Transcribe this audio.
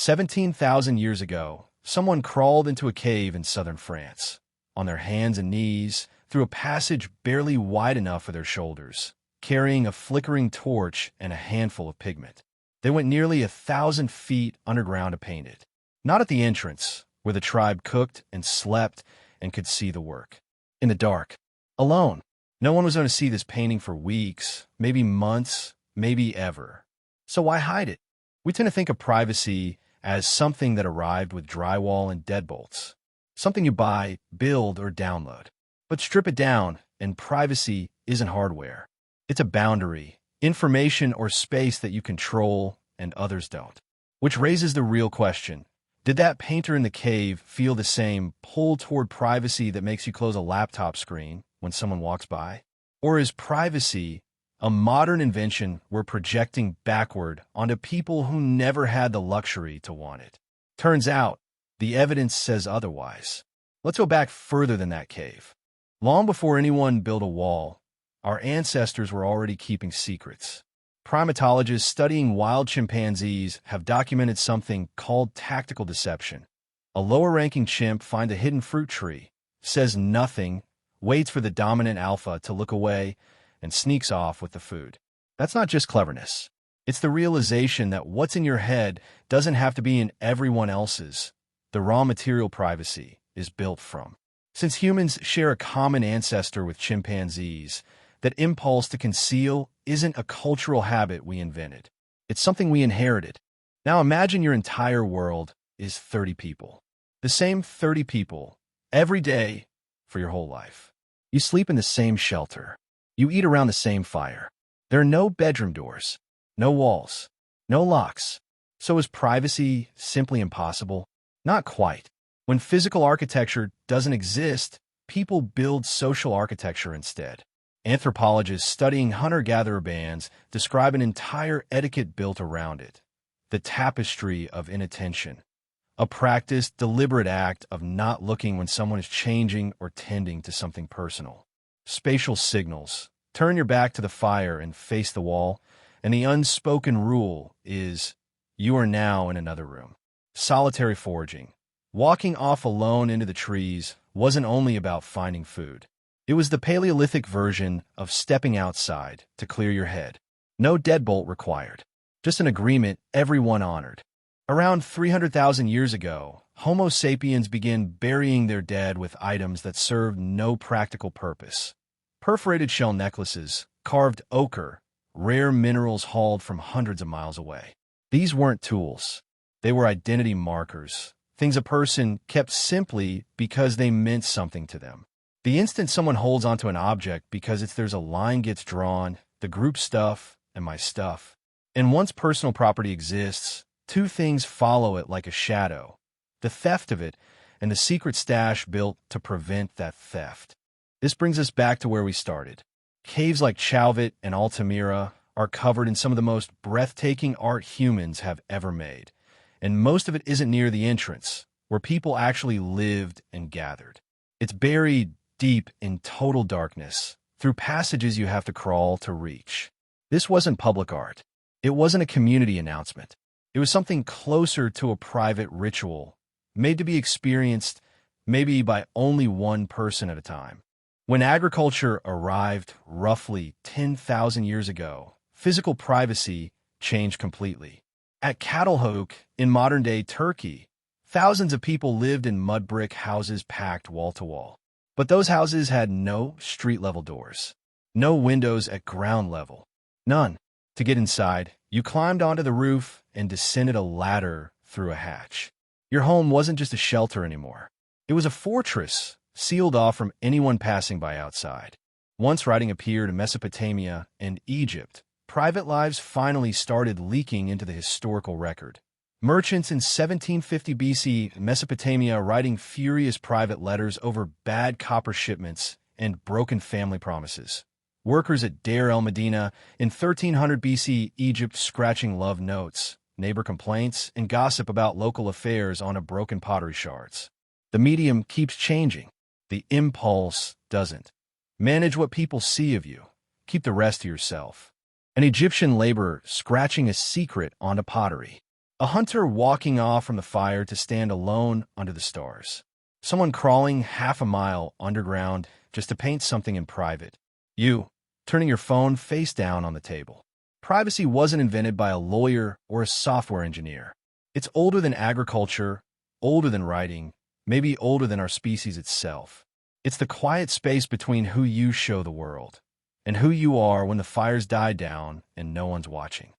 17,000 years ago, someone crawled into a cave in southern France, on their hands and knees, through a passage barely wide enough for their shoulders, carrying a flickering torch and a handful of pigment. They went nearly 1,000 feet underground to paint it. Not at the entrance, where the tribe cooked and slept and could see the work. In the dark. Alone. No one was going to see this painting for weeks, maybe months, maybe ever. So why hide it? We tend to think of privacy as something that arrived with drywall and deadbolts. Something you buy, build, or download. But strip it down, and privacy isn't hardware. It's a boundary, information or space that you control and others don't. Which raises the real question. Did that painter in the cave feel the same pull toward privacy that makes you close a laptop screen when someone walks by? Or is privacy a modern invention we're projecting backward onto people who never had the luxury to want it? Turns out, the evidence says otherwise. Let's go back further than that cave. Long before anyone built a wall, our ancestors were already keeping secrets. Primatologists studying wild chimpanzees have documented something called tactical deception. A lower-ranking chimp finds a hidden fruit tree, says nothing, waits for the dominant alpha to look away, and sneaks off with the food. That's not just cleverness. It's the realization that what's in your head doesn't have to be in everyone else's. The raw material privacy is built from. Since humans share a common ancestor with chimpanzees, that impulse to conceal isn't a cultural habit we invented. It's something we inherited. Now imagine your entire world is 30 people. The same 30 people, every day, for your whole life. You sleep in the same shelter. You eat around the same fire. There are no bedroom doors, no walls, no locks. So is privacy simply impossible? Not quite. When physical architecture doesn't exist, people build social architecture instead. Anthropologists studying hunter-gatherer bands describe an entire etiquette built around it. The tapestry of inattention. A practiced, deliberate act of not looking when someone is changing or tending to something personal. Spatial signals. Turn your back to the fire and face the wall, and the unspoken rule is, you are now in another room. Solitary foraging. Walking off alone into the trees wasn't only about finding food. It was the Paleolithic version of stepping outside to clear your head. No deadbolt required. Just an agreement everyone honored. Around 300,000 years ago, Homo sapiens began burying their dead with items that served no practical purpose. Perforated shell necklaces, carved ochre, rare minerals hauled from hundreds of miles away. These weren't tools. They were identity markers, things a person kept simply because they meant something to them. The instant someone holds onto an object because there's a line gets drawn, the group stuff and my stuff. And once personal property exists, two things follow it like a shadow. The theft of it and the secret stash built to prevent that theft. This brings us back to where we started. Caves like Chauvet and Altamira are covered in some of the most breathtaking art humans have ever made. And most of it isn't near the entrance, where people actually lived and gathered. It's buried deep in total darkness, through passages you have to crawl to reach. This wasn't public art. It wasn't a community announcement. It was something closer to a private ritual, made to be experienced maybe by only one person at a time. When agriculture arrived roughly 10,000 years ago, physical privacy changed completely. At Çatalhöyük, in modern-day Turkey, thousands of people lived in mudbrick houses packed wall-to-wall. But those houses had no street-level doors, no windows at ground level, none. To get inside, you climbed onto the roof and descended a ladder through a hatch. Your home wasn't just a shelter anymore. It was a fortress, sealed off from anyone passing by outside. Once writing appeared in Mesopotamia and Egypt, private lives finally started leaking into the historical record. Merchants in 1750 BC Mesopotamia writing furious private letters over bad copper shipments and broken family promises. Workers at Deir el-Medina in 1300 BC Egypt scratching love notes, neighbor complaints, and gossip about local affairs on a broken pottery shards. The medium keeps changing. The impulse doesn't. Manage what people see of you. Keep the rest to yourself. An Egyptian laborer scratching a secret onto pottery. A hunter walking off from the fire to stand alone under the stars. Someone crawling half a mile underground just to paint something in private. You, turning your phone face down on the table. Privacy wasn't invented by a lawyer or a software engineer. It's older than agriculture, older than writing, maybe older than our species itself. It's the quiet space between who you show the world and who you are when the fires die down and no one's watching.